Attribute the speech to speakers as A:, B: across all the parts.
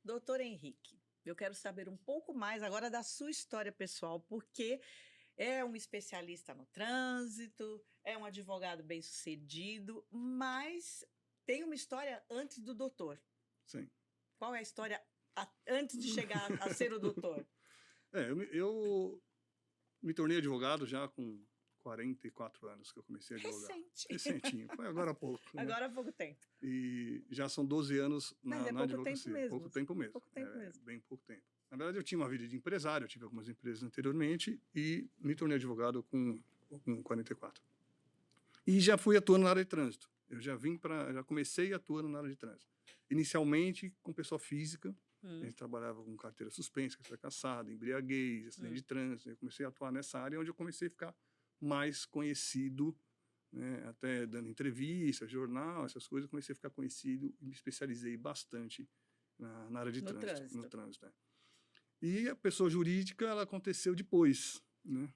A: Doutor Henrique, eu quero saber um pouco mais agora da sua história pessoal, porque é um especialista no trânsito, é um advogado bem-sucedido, mas tem uma história antes do doutor.
B: Sim.
A: Qual é a história antes de chegar a ser o doutor?
B: Eu me tornei advogado já com 44 anos que eu comecei a advogar.
A: Recente.
B: Recentinho, foi agora há pouco. Né?
A: Agora há pouco tempo.
B: E já são 12 anos
A: Mas é
B: na
A: pouco
B: advocacia.
A: tempo mesmo.
B: Pouco tempo mesmo.
A: Pouco tempo mesmo.
B: Bem pouco tempo. Na verdade, eu tinha uma vida de empresário, eu tive algumas empresas anteriormente e me tornei advogado com 44. E já fui atuando na área de trânsito. Eu já comecei atuando na área de trânsito. Inicialmente com pessoa física, a gente trabalhava com carteira suspensa, carteira cassada, embriaguez, acidente de trânsito. Eu comecei a atuar nessa área onde eu comecei a ficar mais conhecido, né, até dando entrevista, jornal, essas coisas, eu comecei a ficar conhecido e me especializei bastante na área de trânsito. No trânsito. E a pessoa jurídica, ela aconteceu depois, né?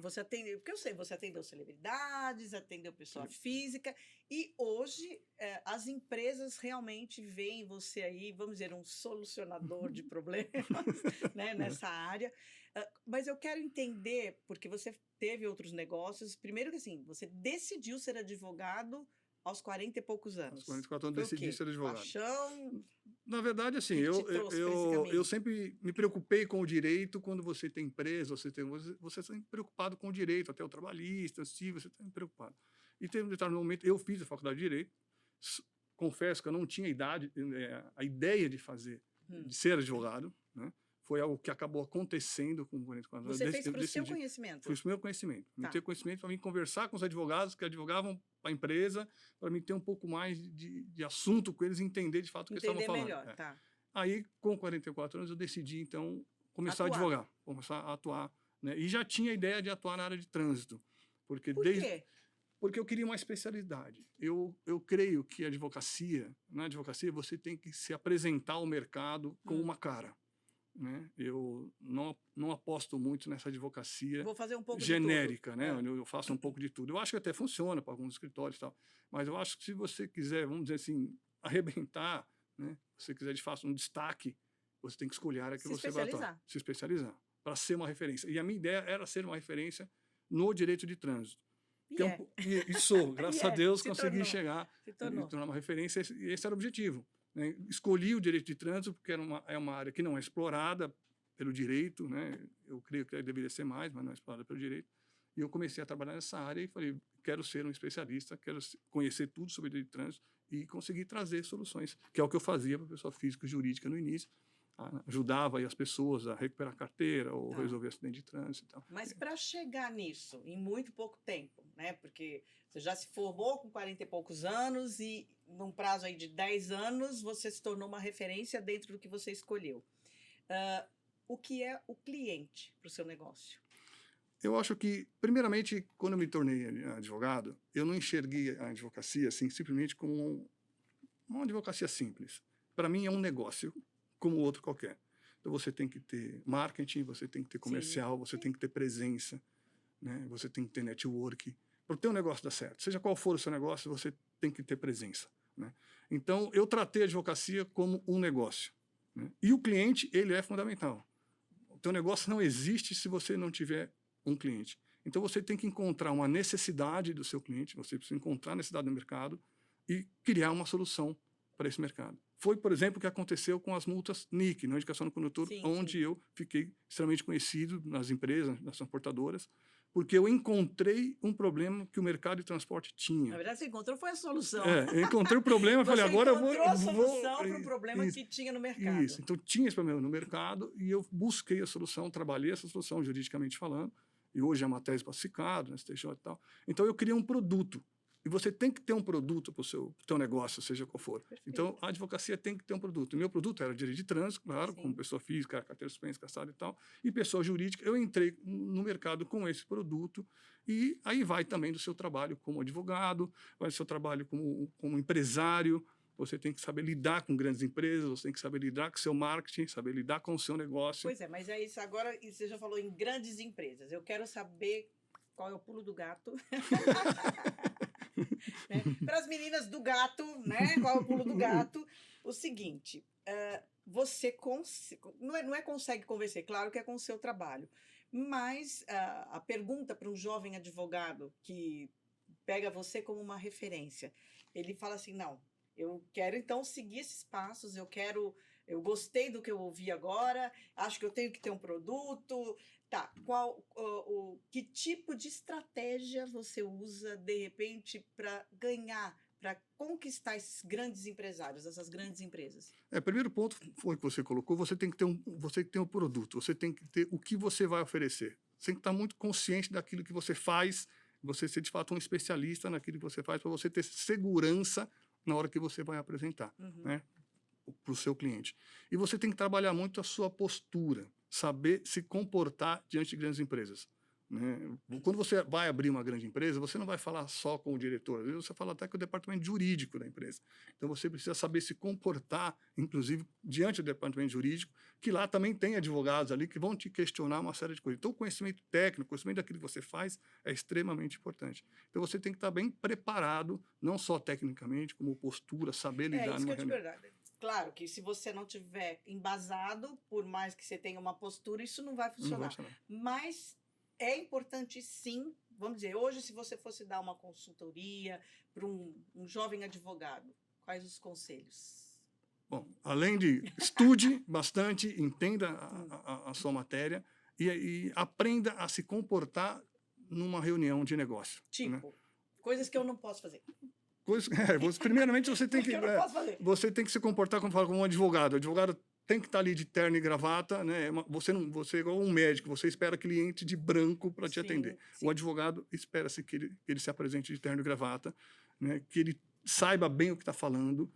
A: Você atendeu, porque eu sei, você atendeu celebridades, atendeu pessoa física, e hoje as empresas realmente veem você aí, vamos dizer, um solucionador de problemas, né, nessa área. Mas eu quero entender, porque você teve outros negócios, primeiro que assim, você decidiu ser advogado aos 40 e poucos anos.
B: Aos 44 anos decidi ser advogado.
A: Paixão?
B: Na verdade, assim, eu sempre me preocupei com o direito. Quando você tem empresa, você está sempre preocupado com o direito, até o trabalhista, se você está preocupado. E teve um determinado momento, eu fiz a faculdade de Direito, confesso que eu não tinha a ideia de ser advogado, né? Foi algo que acabou acontecendo com 44 anos.
A: Você fez para o seu conhecimento?
B: Foi o meu conhecimento. Tá. Ter conhecimento para mim conversar com os advogados que advogavam para a empresa, para mim ter um pouco mais de assunto com eles e entender de fato o que eles estavam falando.
A: Melhor, tá.
B: Aí, com 44 anos, eu decidi, então, começar a advogar, começar a atuar. Né? E já tinha a ideia de atuar na área de trânsito.
A: Por quê?
B: Porque eu queria uma especialidade. Eu creio que na advocacia, você tem que se apresentar ao mercado com uma cara. Né? Eu não aposto muito nessa advocacia genérica, né? Onde eu faço um pouco de tudo. Eu acho que até funciona para alguns escritórios e tal, mas eu acho que se você quiser, vamos dizer assim, arrebentar, né? Se você quiser de fato um destaque, você tem que escolher a área que você vai atuar. Se especializar, para ser uma referência. E a minha ideia era ser uma referência no direito de trânsito. E sou, graças a Deus, consegui chegar e tornar uma referência, e esse era o objetivo. Né? Escolhi o direito de trânsito porque é uma área que não é explorada pelo direito, né? Eu creio que deveria ser mais, mas não é explorada pelo direito. E eu comecei a trabalhar nessa área e falei, quero ser um especialista, quero conhecer tudo sobre direito de trânsito e conseguir trazer soluções, que é o que eu fazia para a pessoa física e jurídica no início. Ajudava aí as pessoas a recuperar a carteira ou resolver acidente de trânsito e tal.
A: Mas para chegar nisso, em muito pouco tempo, né? Porque você já se formou com 40 e poucos anos e num prazo aí de 10 anos você se tornou uma referência dentro do que você escolheu. O que é o cliente para o seu negócio?
B: Eu acho que, primeiramente, quando eu me tornei advogado, eu não enxerguei a advocacia assim, simplesmente como uma advocacia simples. Para mim é um negócio como outro qualquer. Então você tem que ter marketing, você tem que ter comercial, você tem que ter presença, né? Você tem que ter network. Para o teu negócio dar certo, seja qual for o seu negócio, você tem que ter presença. Né? Então eu tratei a advocacia como um negócio. Né? E o cliente, ele é fundamental. O teu negócio não existe se você não tiver um cliente. Então você tem que encontrar uma necessidade do seu cliente, você precisa encontrar a necessidade do mercado e criar uma solução para esse mercado. Foi, por exemplo, o que aconteceu com as multas NIC, não indicação do condutor, onde eu fiquei extremamente conhecido nas empresas, nas transportadoras, porque eu encontrei um problema que o mercado de transporte tinha.
A: Na verdade, você encontrou foi a solução.
B: Eu encontrei o problema e falei, agora eu vou...
A: Você encontrou a solução para o problema que tinha no mercado.
B: Isso, então tinha esse problema no mercado e eu busquei a solução, trabalhei essa solução juridicamente falando, e hoje é uma tese pacificada, no STJ e tal. Então eu criei um produto. E você tem que ter um produto para o teu negócio, seja qual for. Perfeito. Então, a advocacia tem que ter um produto. O meu produto era direito de trânsito, claro, como pessoa física, carteira suspensa, cassada e tal. E pessoa jurídica, eu entrei no mercado com esse produto. E aí vai também do seu trabalho como advogado, vai do seu trabalho como empresário. Você tem que saber lidar com grandes empresas, você tem que saber lidar com o seu marketing, saber lidar com o seu negócio.
A: Pois é, mas é isso. Agora, você já falou em grandes empresas. Eu quero saber qual é o pulo do gato. Para as meninas do gato, né? Qual é o pulo do gato? O seguinte, você não é consegue convencer, claro que é com o seu trabalho, mas a pergunta para um jovem advogado que pega você como uma referência, ele fala assim, não, eu quero então seguir esses passos, eu gostei do que eu ouvi agora, acho que eu tenho que ter um produto, tá, que tipo de estratégia você usa, de repente, para ganhar, para conquistar esses grandes empresários, essas grandes empresas?
B: Primeiro ponto foi que você colocou, você tem que ter um produto, você tem que ter o que você vai oferecer. Você tem que estar muito consciente daquilo que você faz, você ser de fato um especialista naquilo que você faz, para você ter segurança na hora que você vai apresentar, né, para o seu cliente. E você tem que trabalhar muito a sua postura, saber se comportar diante de grandes empresas, né? Quando você vai abrir uma grande empresa, você não vai falar só com o diretor, às vezes você fala até com o departamento jurídico da empresa. Então você precisa saber se comportar, inclusive, diante do departamento jurídico, que lá também tem advogados ali que vão te questionar uma série de coisas. Então o conhecimento técnico, o conhecimento daquilo que você faz é extremamente importante. Então você tem que estar bem preparado, não só tecnicamente, como postura, saber lidar
A: Isso que
B: numa
A: eu te
B: reunião.
A: pergunto. Claro que se você não tiver embasado, por mais que você tenha uma postura, isso não vai
B: Não vai
A: funcionar.
B: funcionar.
A: Mas é importante sim, vamos dizer, hoje se você fosse dar uma consultoria para um jovem advogado, quais os conselhos?
B: Bom, além de estude bastante, entenda a sua matéria e aprenda a se comportar numa reunião de negócio, né?
A: Tipo, coisas que eu não posso fazer.
B: Primeiramente, você tem
A: Que eu não posso fazer.
B: você tem que se comportar como um advogado. O advogado tem que estar ali de terno e gravata, né? Você é igual um médico, você espera cliente de branco para te
A: Sim,
B: atender.
A: sim.
B: O advogado espera-se que ele se apresente de terno e gravata, né? Que ele saiba bem o que está falando,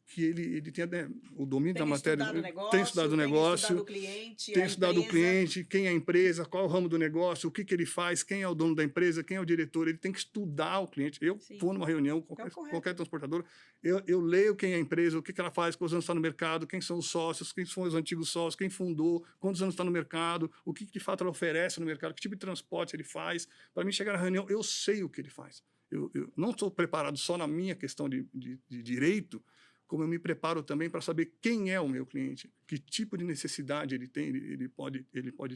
B: que ele tenha, né, o domínio da matéria, tem estudado o negócio,
A: estudado o cliente,
B: tem
A: a
B: estudado o
A: empresa.
B: cliente, quem é a empresa, qual é o ramo do negócio, o que ele faz, quem é o dono da empresa, quem é o diretor. Ele tem que estudar o cliente. Eu
A: Sim.
B: vou numa reunião, qualquer transportadora, eu leio quem é a empresa, o que ela faz, quantos anos está no mercado, quem são os sócios, quem são os antigos sócios, quem fundou, quantos anos está no mercado, o que de fato ela oferece no mercado, que tipo de transporte ele faz. Para mim, chegar na reunião, eu sei o que ele faz. Eu não estou preparado só na minha questão de direito, como eu me preparo também para saber quem é o meu cliente, que tipo de necessidade ele tem, ele pode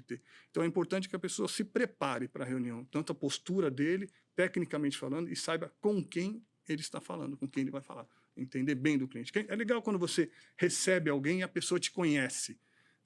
B: ter. Então é importante que a pessoa se prepare para a reunião, tanto a postura dele, tecnicamente falando, e saiba com quem ele está falando, com quem ele vai falar. Entender bem do cliente. É legal quando você recebe alguém e a pessoa te conhece,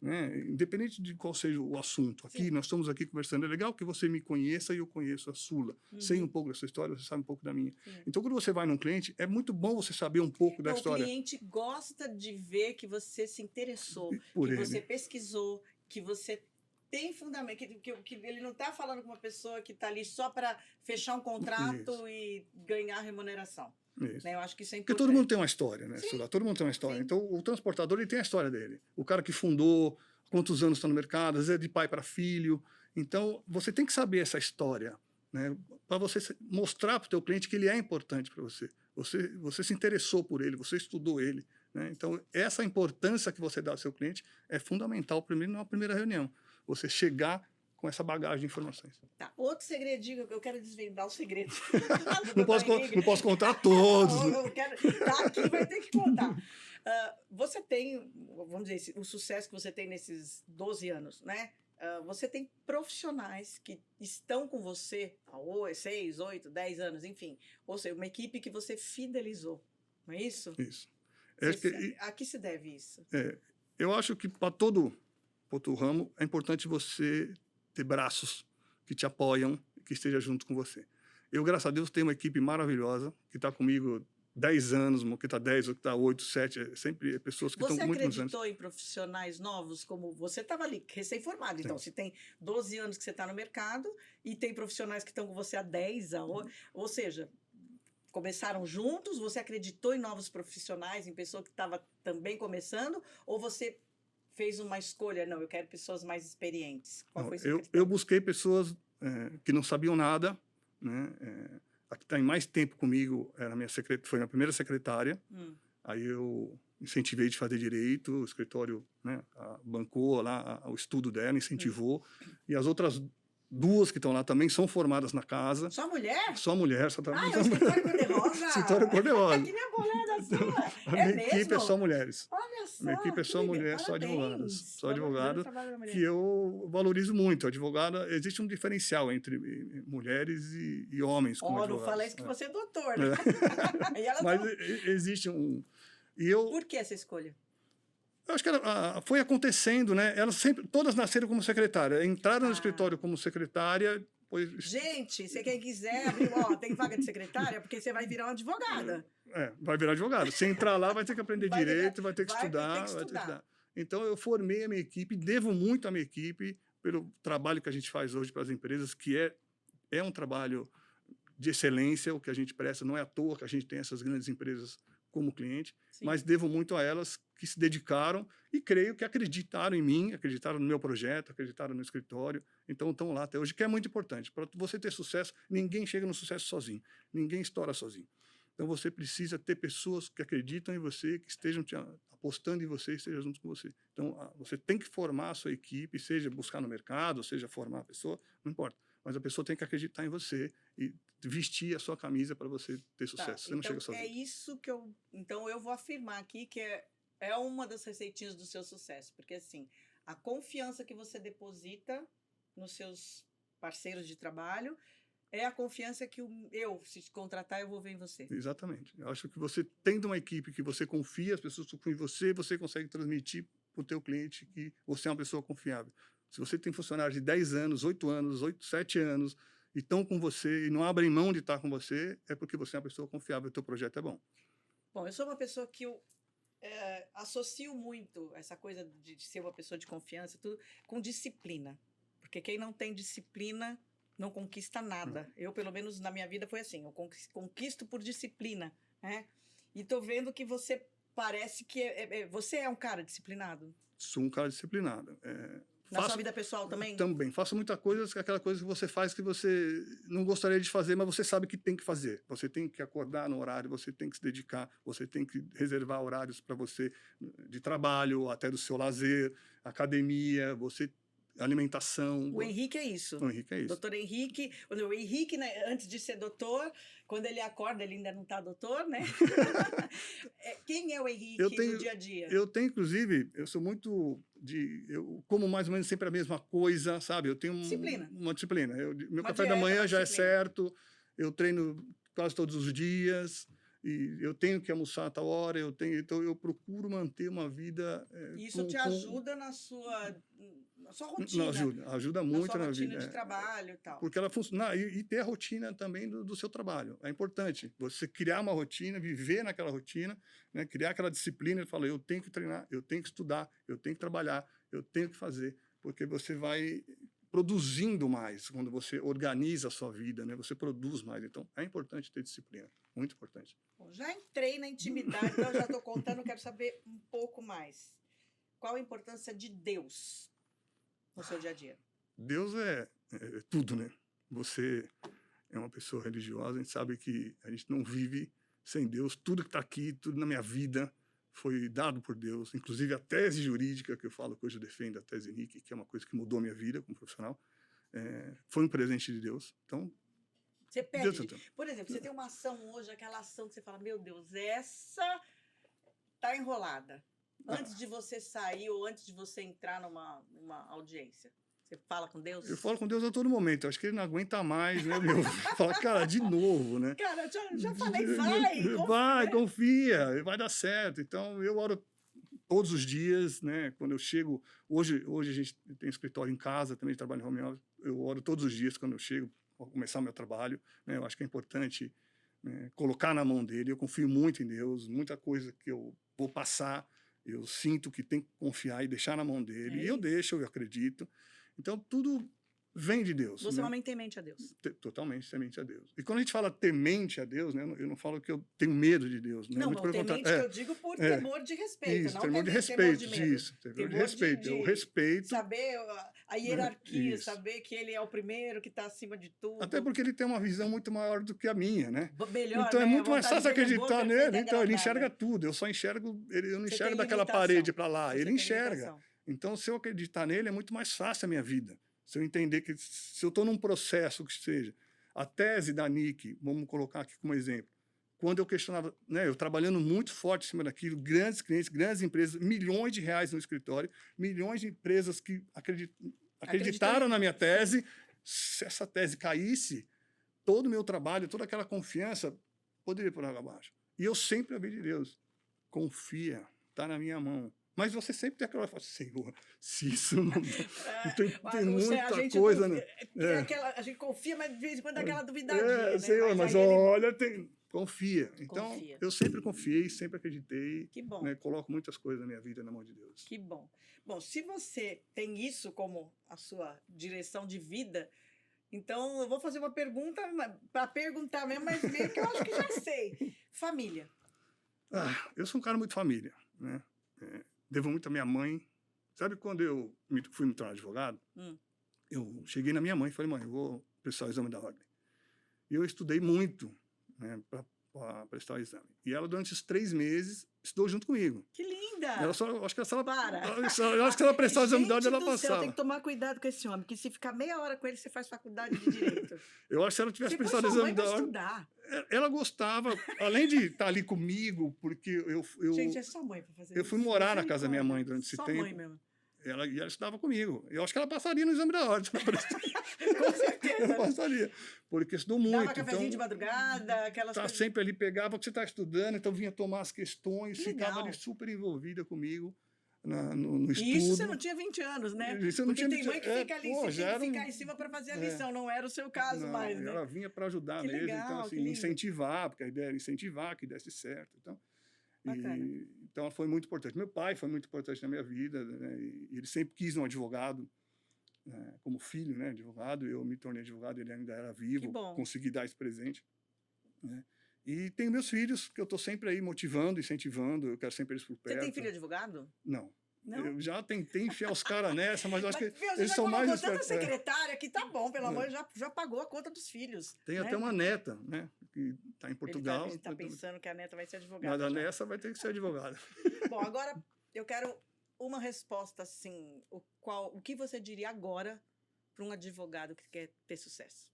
B: né? Independente de qual seja o assunto. Aqui, nós estamos aqui conversando. É legal que você me conheça e eu conheço a Sula. Sei um pouco da sua história, você sabe um pouco da minha.
A: Sim.
B: Então, quando você vai num cliente, é muito bom você saber um pouco da história.
A: O cliente gosta de ver que você se interessou,
B: por
A: que
B: ele.
A: você pesquisou, que você tem fundamento, que ele não está falando com uma pessoa que está ali só para fechar um contrato e ganhar remuneração.
B: Isso.
A: Né? Eu acho que isso é importante.
B: Porque todo mundo tem uma história, né, Sula? Todo mundo tem uma história.
A: Sim.
B: Então, o transportador ele tem a história dele. O cara que fundou, quantos anos está no mercado, às vezes é de pai para filho. Então, você tem que saber essa história, né, para você mostrar para o teu cliente que ele é importante para você. Você se interessou por ele, você estudou ele, né? Então, essa importância que você dá ao seu cliente é fundamental primeiro numa primeira reunião. Você chegar com essa bagagem de informações.
A: Tá. Outro segredinho, eu quero desvendar o segredo.
B: Não posso contar todos.
A: Tá aqui, vai ter que contar. Você tem, vamos dizer, o sucesso que você tem nesses 12 anos, né? Você tem profissionais que estão com você há 6, 8, 10 anos, enfim. Ou seja, uma equipe que você fidelizou, não é isso?
B: Isso.
A: A que se deve isso?
B: Eu acho que para todo ramo é importante você ter braços que te apoiam, que esteja junto com você. Eu, graças a Deus, tenho uma equipe maravilhosa que está comigo 10 anos, uma que está 10, outra que está 8, 7, sempre pessoas que estão muito anos.
A: Você acreditou em profissionais novos, como você estava ali, recém-formado, então se tem 12 anos que você está no mercado e tem profissionais que estão com você há 10, ou seja, começaram juntos, você acreditou em novos profissionais, em pessoa que estava também começando, ou você fez uma escolha, não, eu quero pessoas mais experientes? Qual foi o seu critério?
B: Eu busquei pessoas que não sabiam nada, né? A que está em mais tempo comigo foi minha primeira secretária. Aí eu incentivei de fazer direito, o escritório, né, bancou lá o estudo dela, incentivou. E as outras 2 que estão lá também são formadas na casa.
A: Só mulher?
B: Só mulher.
A: É o escritório cor-de-rosa?
B: Escritório cor-de-rosa.
A: Que minha boleda a sua?
B: A minha
A: É
B: equipe é
A: mesmo?
B: só mulheres.
A: Olha só,
B: Minha equipe é
A: que
B: só
A: legal.
B: mulher, só advogadas.
A: Parabéns.
B: Só
A: Valorizando o
B: advogada,
A: trabalho da mulher.
B: que eu valorizo muito. Advogada, existe um diferencial entre mulheres e homens como
A: Oh, não
B: advogados.
A: fala isso que você é doutor, né? E elas
B: Mas
A: são...
B: existe um... E eu
A: Por que essa escolha?
B: acho que foi acontecendo, né? Elas sempre, todas nasceram como secretária. Entraram no
A: Ah.
B: escritório como secretária, depois...
A: Gente, se quem quiser abrir, ó, tem vaga de secretária, porque você vai virar uma advogada.
B: vai virar advogado. Se entrar lá, vai ter que aprender
A: Vai
B: direito, vai ter que
A: vai ter que
B: estudar, vai ter que
A: estudar.
B: estudar. Então, eu formei a minha equipe, devo muito à minha equipe pelo trabalho que a gente faz hoje para as empresas, que é um trabalho de excelência, o que a gente presta. Não é à toa que a gente tem essas grandes empresas como cliente,
A: Sim.
B: mas devo muito a elas que se dedicaram e creio que acreditaram em mim, acreditaram no meu projeto, acreditaram no escritório, então estão lá até hoje, que é muito importante. Para você ter sucesso, ninguém chega no sucesso sozinho, ninguém estoura sozinho. Então você precisa ter pessoas que acreditam em você, que estejam apostando em você e estejam junto com você. Então você tem que formar a sua equipe, seja buscar no mercado, seja formar a pessoa, não importa. Mas a pessoa tem que acreditar em você e vestir a sua camisa para você ter sucesso.
A: Tá,
B: Você não
A: então
B: chega sozinho.
A: é isso que eu... Então eu vou afirmar aqui que é uma das receitinhas do seu sucesso. Porque assim, a confiança que você deposita nos seus parceiros de trabalho é a confiança que se te contratar, eu vou ver em você.
B: Exatamente. Eu acho que você tendo uma equipe que você confia, as pessoas confiam em você, você consegue transmitir para o teu cliente que você é uma pessoa confiável. Se você tem funcionários de 10 anos, 8 anos, 7 anos, e estão com você e não abrem mão de estar com você, é porque você é uma pessoa confiável, o teu projeto é bom.
A: Bom, eu sou uma pessoa que eu associo muito essa coisa de ser uma pessoa de confiança tudo com disciplina. Porque quem não tem disciplina não conquista nada. Eu, pelo menos na minha vida, foi assim. Eu conquisto por disciplina, né? E tô vendo que você parece que... você é um cara disciplinado?
B: Sou um cara disciplinado.
A: Na sua vida pessoal também?
B: Também. Faço muita coisa, aquela coisa que você faz que você não gostaria de fazer, mas você sabe que tem que fazer. Você tem que acordar no horário, você tem que se dedicar, você tem que reservar horários para você de trabalho, até do seu lazer, academia, alimentação.
A: O Henrique é isso.
B: O Henrique é isso.
A: Doutor Henrique. O Henrique, né, antes de ser doutor, quando ele acorda, ele ainda não está doutor, né? Quem é o Henrique no dia a dia?
B: Eu tenho, inclusive, eu sou muito eu como mais ou menos sempre a mesma coisa, sabe? Eu tenho uma disciplina. Meu café da manhã já é certo, eu treino quase todos os dias, e eu tenho que almoçar a tal hora, então eu procuro manter uma vida...
A: Isso te ajuda na sua rotina.
B: Ajuda muito
A: na
B: vida.
A: rotina de trabalho e tal.
B: Porque ela funciona. E ter a rotina também do seu trabalho. É importante. Você criar uma rotina, viver naquela rotina, né? Criar aquela disciplina e falar, eu tenho que treinar, eu tenho que estudar, eu tenho que trabalhar, eu tenho que fazer. Porque você vai produzindo mais quando você organiza a sua vida, né? Você produz mais. Então, é importante ter disciplina. Muito importante.
A: Bom, já entrei na intimidade, então já estou contando, quero saber um pouco mais. Qual a importância de Deus no seu dia a dia?
B: Deus é tudo, né? Você é uma pessoa religiosa, a gente sabe que a gente não vive sem Deus. Tudo que está aqui, tudo na minha vida foi dado por Deus. Inclusive a tese jurídica que eu falo, que hoje eu defendo, a tese Henrique, que é uma coisa que mudou a minha vida como profissional, foi um presente de Deus. Então,
A: você pede, por exemplo, você tem uma ação hoje, aquela ação que você fala, meu Deus, essa tá enrolada. Antes de você sair ou antes de você entrar numa audiência, você fala com Deus?
B: Eu falo com Deus a todo momento. Eu acho que ele não aguenta mais, né, meu? Fala, cara, de novo, né?
A: Cara, já falei,
B: confia, vai dar certo. Então, eu oro todos os dias, né? Quando eu chego... Hoje a gente tem escritório em casa, também trabalho em home office. Eu oro todos os dias quando eu chego para começar o meu trabalho, né? Eu acho que é importante, né, colocar na mão dele. Eu confio muito em Deus. Muita coisa que eu vou passar, eu sinto que tem que confiar e deixar na mão dele. E eu deixo, eu acredito. Então, tudo vem de Deus.
A: Você é um homem temente a Deus.
B: Totalmente temente a Deus. E quando a gente fala temente a Deus, né, eu não falo que eu tenho medo de Deus. Né?
A: Não, muito temente que eu digo por temor de respeito.
B: Isso,
A: não
B: temor de respeito. Temor de respeito. Eu respeito.
A: Saber a hierarquia, saber que ele é o primeiro, que está acima de tudo.
B: Até porque ele tem uma visão muito maior do que a minha, né?
A: Melhor,
B: então
A: né?
B: é muito mais fácil acreditar nele. Então ele enxerga tudo. Eu só enxergo, eu não enxergo daquela parede para lá. Ele enxerga. Então, se eu acreditar nele, é muito mais fácil a minha vida. Se eu entender que, se eu estou num processo que seja, a tese da Nick, vamos colocar aqui como exemplo, quando eu questionava, né, eu trabalhando muito forte em cima daquilo, grandes clientes, grandes empresas, milhões de reais no escritório, milhões de empresas que acreditaram na minha tese. Se essa tese caísse, todo o meu trabalho, toda aquela confiança poderia ir por água abaixo. E eu sempre ouvi de Deus, confia, está na minha mão. Mas você sempre tem aquela hora, Senhor, se isso não tem muita coisa, né?
A: A gente confia, mas de vez em quando dá aquela duvidadinha, né?
B: Senhor, mas olha, confia. Então,
A: Confia.
B: eu sempre confiei, sempre acreditei.
A: Que bom.
B: Né, coloco muitas coisas na minha vida na mão de Deus.
A: Que bom. Bom, se você tem isso como a sua direção de vida, então eu vou fazer uma pergunta para perguntar mesmo, mas meio que eu acho que já sei. Família.
B: Eu sou um cara muito família, né? Devo muito à minha mãe. Sabe quando eu fui me tornar advogado? Eu cheguei na minha mãe e falei, mãe, eu vou prestar o exame da ordem. E eu estudei muito, né, para prestar o exame. E ela, durante esses 3 meses, estudou junto comigo.
A: Que linda!
B: Acho que se ela prestar o exame da ordem, ela passava.
A: Tem que tomar cuidado com esse homem, porque se ficar meia hora com ele, você faz faculdade de Direito.
B: Eu acho que se ela tivesse prestado o exame da ordem... Ela gostava, além de estar ali comigo, porque
A: Gente, é sua mãe para fazer
B: isso. Eu fui morar na casa da minha mãe durante esse tempo. Sua mãe mesmo. E ela estudava comigo. Eu acho que ela passaria no exame da ordem.
A: Com certeza.
B: Ela passaria. Porque estudou muito.
A: Dava cafezinho de madrugada, aquelas coisas.
B: Sempre ali, pegava o que você está estudando, então vinha tomar as questões, ficava ali super envolvida comigo no estudo.
A: E isso você não tinha 20 anos, né?
B: Isso eu
A: Porque
B: não tinha
A: tem mãe que fica ali, ficar em cima para fazer a lição. Não era o seu caso mais, né?
B: Ela vinha para ajudar
A: que
B: mesmo.
A: Legal,
B: então, assim, me incentivar, porque a ideia era incentivar que desse certo. Então, então, foi muito importante. Meu pai foi muito importante na minha vida, né? E ele sempre quis um advogado, né? Como filho, né? Advogado. Eu me tornei advogado, ele ainda era vivo, consegui dar esse presente, né? E tenho meus filhos, que eu estou sempre aí motivando, incentivando, eu quero sempre eles por perto.
A: Você tem filho advogado?
B: Não.
A: Não?
B: Eu já tentei enfiar os caras nessa, mas eu acho que eles são mais...
A: Você tanta secretária que tá bom, pelo amor, já pagou a conta dos filhos.
B: Tem até uma neta, né, que está em Portugal.
A: Ele está pensando que a neta vai ser advogada.
B: Mas a nessa vai ter que ser advogada.
A: Bom, agora eu quero uma resposta assim, o que você diria agora para um advogado que quer ter sucesso?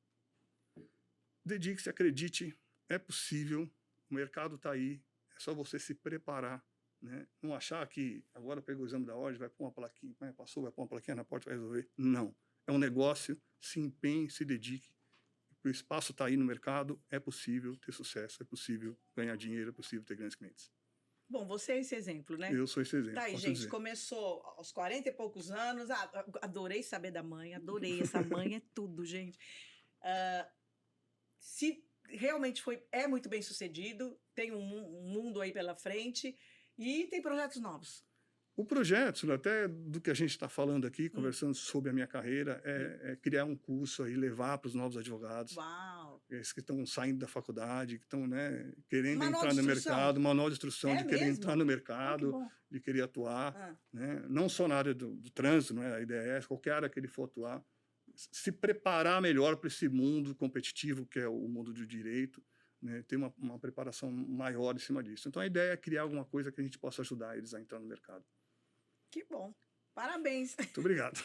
B: Dedique-se, acredite, é possível, o mercado está aí, é só você se preparar. Né? Não achar que agora pegou o exame da ordem, vai pôr uma plaquinha, passou, vai pôr uma plaquinha na porta, vai resolver. Não. É um negócio, se empenhe, se dedique. O espaço está aí no mercado, é possível ter sucesso, é possível ganhar dinheiro, é possível ter grandes clientes.
A: Bom, você é esse exemplo, né?
B: Eu sou esse exemplo.
A: Tá aí, gente, começou aos 40 e poucos anos. Adorei saber da mãe, adorei. Essa mãe é tudo, gente. Se realmente é muito bem sucedido, tem um mundo aí pela frente. E tem projetos novos.
B: O projeto, até do que a gente está falando aqui, conversando sobre a minha carreira, é criar um curso aí, levar para os novos advogados.
A: Uau!
B: Esses que estão saindo da faculdade, que estão, né, querendo entrar no mercado, manual de instrução, de querer entrar no mercado, de querer atuar. Né? Não só na área do trânsito, não é? A ideia é essa, qualquer área que ele for atuar. Se preparar melhor para esse mundo competitivo, que é o mundo do direito. Né, ter uma preparação maior em cima disso. Então, a ideia é criar alguma coisa que a gente possa ajudar eles a entrar no mercado.
A: Que bom. Parabéns.
B: Muito obrigado.